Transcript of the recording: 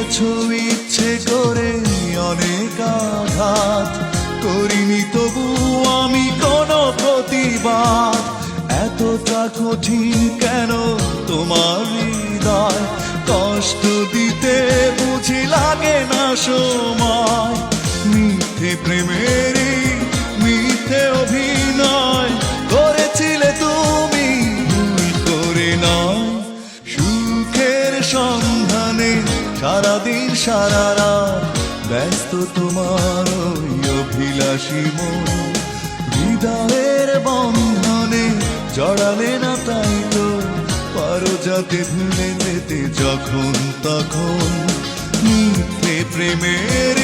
দিয়েছো ইচ্ছে করে অনেক আঘাত, করিনি তবু আমি কোনো প্রতিবাদ। এতটা কঠিন কেন তোমার হৃদয়, কষ্ট দিতে বুঝি লাগে না সময়। মিথ্যে প্রেমেরই মিথ্যে অভিনয় করেছিলে তুমি, ভুল করে নয়। সুখের সন্ধানে সারাদিন সারা রাত ব্যস্ত তোমার ওই অভিলাষী মন। হৃদয়ের বন্ধনে জড়ালে না তাই তো, পারো যাতে ভুলে যেতে যখন তখন। মিথ্যে প্রেমের